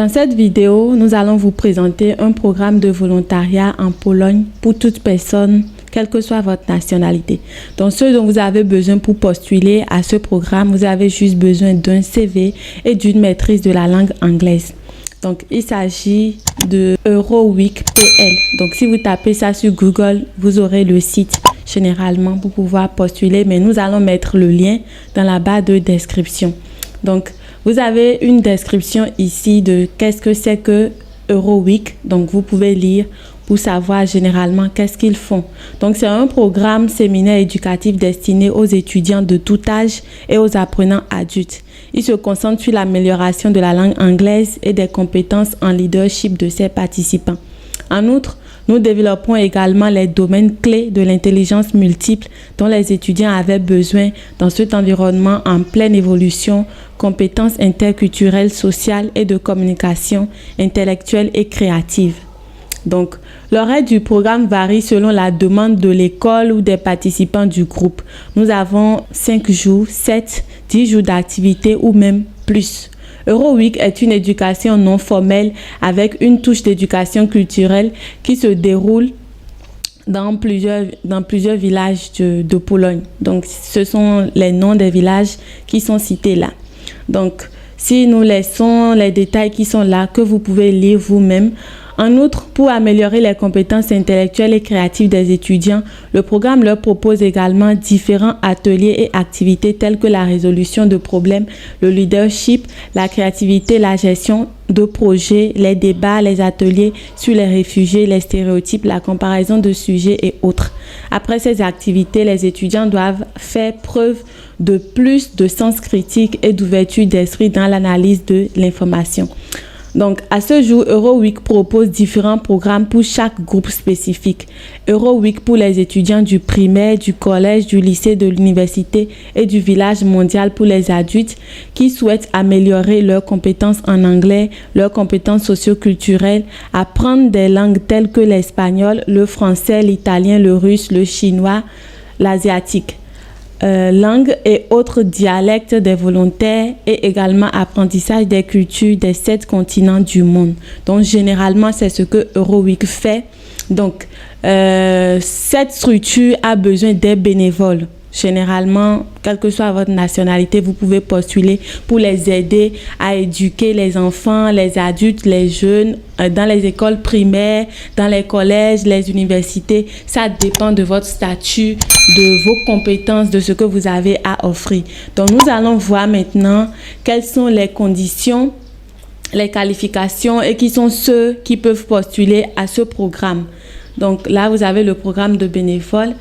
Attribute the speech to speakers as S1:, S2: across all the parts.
S1: Dans cette vidéo, nous allons vous présenter un programme de volontariat en Pologne pour toute personne, quelle que soit votre nationalité. Donc, ce dont vous avez besoin pour postuler à ce programme, vous avez juste besoin d'un CV et d'une maîtrise de la langue anglaise. Donc, il s'agit de EuroWeek.pl. Donc, si vous tapez ça sur Google, vous aurez le site généralement pour pouvoir postuler. Mais nous allons mettre le lien dans la barre de description. Donc, vous avez une description ici de qu'est-ce que c'est que EuroWeek. Donc, vous pouvez lire pour savoir généralement qu'est-ce qu'ils font. Donc, c'est un programme séminaire éducatif destiné aux étudiants de tout âge et aux apprenants adultes. Il se concentre sur l'amélioration de la langue anglaise et des compétences en leadership de ses participants. En outre, nous développons également les domaines clés de l'intelligence multiple dont les étudiants avaient besoin dans cet environnement en pleine évolution, compétences interculturelles, sociales et de communication intellectuelle et créative. Donc, l'horaire du programme varie selon la demande de l'école ou des participants du groupe. Nous avons 5 jours, 7, 10 jours d'activité ou même plus. EuroWeek est une éducation non formelle avec une touche d'éducation culturelle qui se déroule dans plusieurs villages de Pologne. Donc, ce sont les noms des villages qui sont cités là. Donc, si nous laissons les détails qui sont là, que vous pouvez lire vous-même. En outre, pour améliorer les compétences intellectuelles et créatives des étudiants, le programme leur propose également différents ateliers et activités telles que la résolution de problèmes, le leadership, la créativité, la gestion de projets, les débats, les ateliers sur les réfugiés, les stéréotypes, la comparaison de sujets et autres. Après ces activités, les étudiants doivent faire preuve de plus de sens critique et d'ouverture d'esprit dans l'analyse de l'information. Donc, à ce jour, EuroWeek propose différents programmes pour chaque groupe spécifique. EuroWeek pour les étudiants du primaire, du collège, du lycée, de l'université et du village mondial pour les adultes qui souhaitent améliorer leurs compétences en anglais, leurs compétences socio-culturelles, apprendre des langues telles que l'espagnol, le français, l'italien, le russe, le chinois, l'asiatique. Langues et autres dialectes des volontaires et également apprentissage des cultures des 7 continents du monde. Donc, généralement, c'est ce que EuroWeek fait. Donc, cette structure a besoin des bénévoles. Généralement, quelle que soit votre nationalité, vous pouvez postuler pour les aider à éduquer les enfants, les adultes, les jeunes dans les écoles primaires, dans les collèges, les universités. Ça dépend de votre statut, de vos compétences, de ce que vous avez à offrir. Donc, nous allons voir maintenant quelles sont les conditions, les qualifications et qui sont ceux qui peuvent postuler à ce programme. Donc, là, vous avez le programme de bénévoles.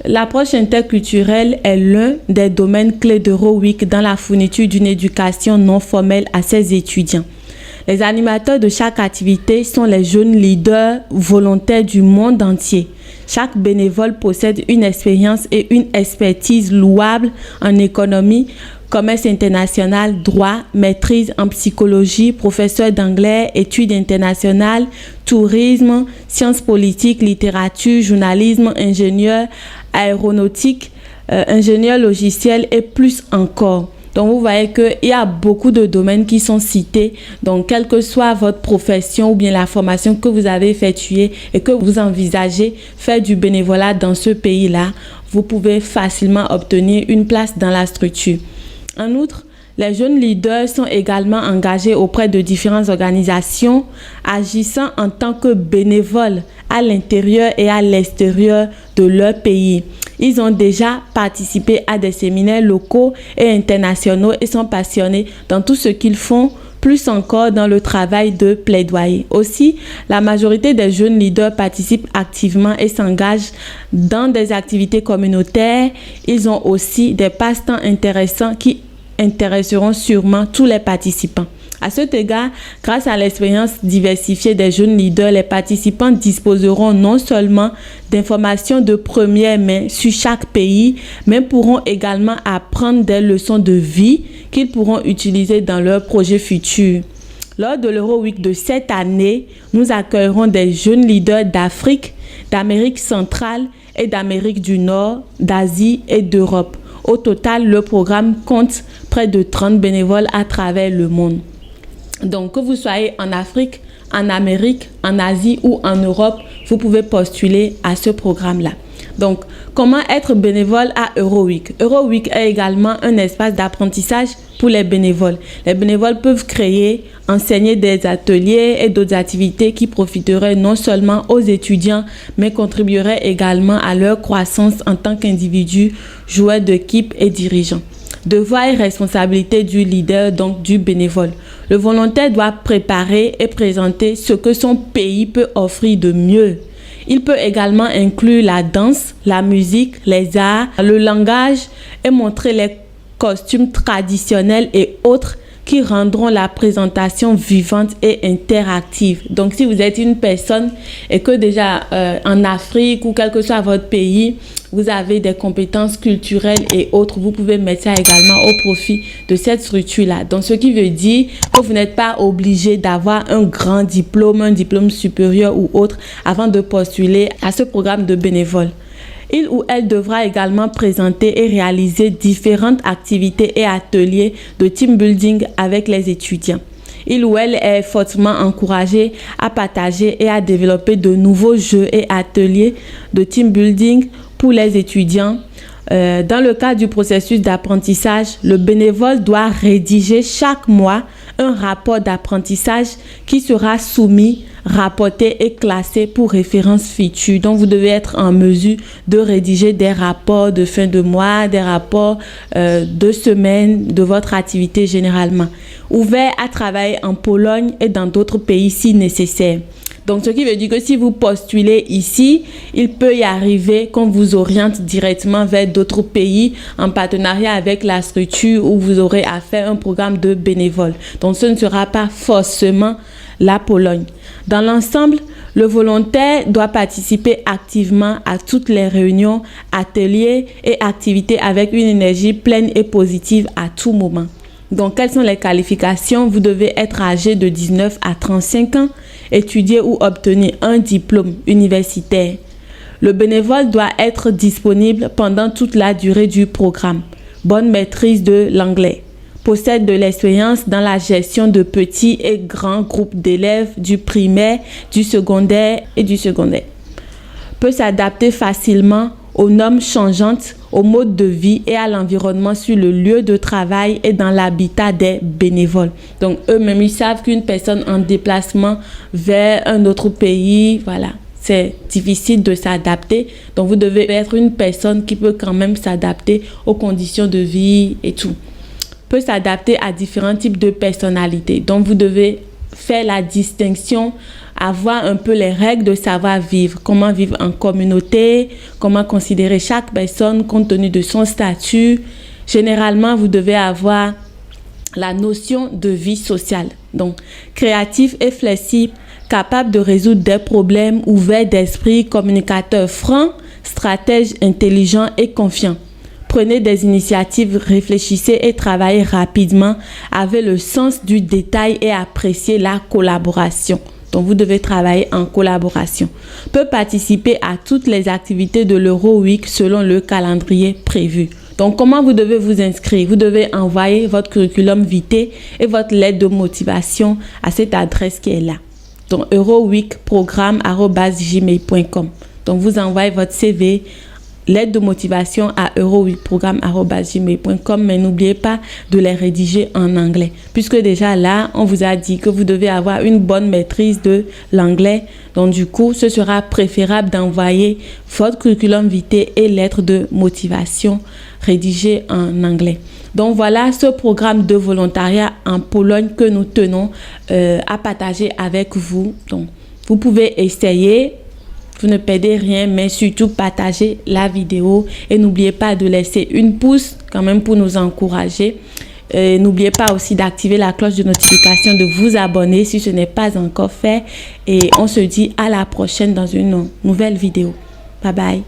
S1: L'approche interculturelle est l'un des domaines clés d'EuroWeek dans la fourniture d'une éducation non formelle à ses étudiants. Les animateurs de chaque activité sont les jeunes leaders volontaires du monde entier. Chaque bénévole possède une expérience et une expertise louable en économie, commerce international, droit, maîtrise en psychologie, professeur d'anglais, études internationales, tourisme, sciences politiques, littérature, journalisme, ingénieur aéronautique, ingénieur logiciel et plus encore. Donc, vous voyez qu'il y a beaucoup de domaines qui sont cités. Donc, quelle que soit votre profession ou bien la formation que vous avez effectuée et que vous envisagez faire du bénévolat dans ce pays-là, vous pouvez facilement obtenir une place dans la structure. En outre, les jeunes leaders sont également engagés auprès de différentes organisations agissant en tant que bénévoles à l'intérieur et à l'extérieur de leur pays. Ils ont déjà participé à des séminaires locaux et internationaux et sont passionnés dans tout ce qu'ils font, plus encore dans le travail de plaidoyer. Aussi, la majorité des jeunes leaders participent activement et s'engagent dans des activités communautaires. Ils ont aussi des passe-temps intéressants qui intéresseront sûrement tous les participants. À cet égard, grâce à l'expérience diversifiée des jeunes leaders, les participants disposeront non seulement d'informations de première main sur chaque pays, mais pourront également apprendre des leçons de vie qu'ils pourront utiliser dans leurs projets futurs. Lors de l'EuroWeek de cette année, nous accueillerons des jeunes leaders d'Afrique, d'Amérique centrale et d'Amérique du Nord, d'Asie et d'Europe. Au total, le programme compte près de 30 bénévoles à travers le monde. Donc, que vous soyez en Afrique, en Amérique, en Asie ou en Europe, vous pouvez postuler à ce programme-là. Donc, comment être bénévole à EuroWeek? EuroWeek est également un espace d'apprentissage pour les bénévoles. Les bénévoles peuvent créer, enseigner des ateliers et d'autres activités qui profiteraient non seulement aux étudiants, mais contribueraient également à leur croissance en tant qu'individus, joueurs d'équipe et dirigeants. Devoir et responsabilité du leader, donc du bénévole. Le volontaire doit préparer et présenter ce que son pays peut offrir de mieux. Il peut également inclure la danse, la musique, les arts, le langage et montrer les costumes traditionnels et autres qui rendront la présentation vivante et interactive. Donc, si vous êtes une personne et que déjà en Afrique ou quel que soit votre pays, vous avez des compétences culturelles et autres, vous pouvez mettre ça également au profit de cette structure-là. Donc, ce qui veut dire que vous n'êtes pas obligé d'avoir un grand diplôme, un diplôme supérieur ou autre avant de postuler à ce programme de bénévole. Il ou elle devra également présenter et réaliser différentes activités et ateliers de team building avec les étudiants. Il ou elle est fortement encouragé à partager et à développer de nouveaux jeux et ateliers de team building pour les étudiants. Dans le cadre du processus d'apprentissage, le bénévole doit rédiger chaque mois un rapport d'apprentissage qui sera soumis, rapporté et classé pour référence future. Donc, vous devez être en mesure de rédiger des rapports de fin de mois, des rapports de semaine de votre activité généralement. Ouvert à travailler en Pologne et dans d'autres pays si nécessaire. Donc, ce qui veut dire que si vous postulez ici, il peut y arriver qu'on vous oriente directement vers d'autres pays en partenariat avec la structure où vous aurez à faire un programme de bénévoles. Donc, ce ne sera pas forcément la Pologne. Dans l'ensemble, le volontaire doit participer activement à toutes les réunions, ateliers et activités avec une énergie pleine et positive à tout moment. Donc, quelles sont les qualifications? Vous devez être âgé de 19 à 35 ans, étudier ou obtenir un diplôme universitaire. Le bénévole doit être disponible pendant toute la durée du programme. Bonne maîtrise de l'anglais. Possède de l'expérience dans la gestion de petits et grands groupes d'élèves du primaire, du secondaire et du secondaire. Peut s'adapter facilement aux normes changeantes, au mode de vie et à l'environnement sur le lieu de travail et dans l'habitat des bénévoles. Donc, eux-mêmes, ils savent qu'une personne en déplacement vers un autre pays, voilà, c'est difficile de s'adapter. Donc, vous devez être une personne qui peut quand même s'adapter aux conditions de vie et tout. Peut s'adapter à différents types de personnalités. Donc, vous devez faire la distinction, avoir un peu les règles de savoir-vivre, comment vivre en communauté, comment considérer chaque personne compte tenu de son statut. Généralement, vous devez avoir la notion de vie sociale. Donc, créatif et flexible, capable de résoudre des problèmes, ouvert d'esprit, communicateur franc, stratège intelligent et confiant. Prenez des initiatives, réfléchissez et travaillez rapidement avec le sens du détail et appréciez la collaboration. Donc, vous devez travailler en collaboration. Peut participer à toutes les activités de l'EuroWeek selon le calendrier prévu. Donc, comment vous devez vous inscrire? Vous devez envoyer votre curriculum vitae et votre lettre de motivation à cette adresse qui est là. Donc, euroweekprogramme@gmail.com. Donc, vous envoyez votre CV, lettre de motivation à euroweekprogramme@gmail.com, mais n'oubliez pas de les rédiger en anglais. Puisque déjà là, on vous a dit que vous devez avoir une bonne maîtrise de l'anglais. Donc du coup, ce sera préférable d'envoyer votre curriculum vitae et lettre de motivation rédigée en anglais. Donc voilà ce programme de volontariat en Pologne que nous tenons à partager avec vous. Donc vous pouvez essayer. Vous ne perdez rien, mais surtout partagez la vidéo et n'oubliez pas de laisser une pouce quand même pour nous encourager. N'oubliez pas aussi d'activer la cloche de notification, de vous abonner si ce n'est pas encore fait. Et on se dit à la prochaine dans une nouvelle vidéo. Bye bye.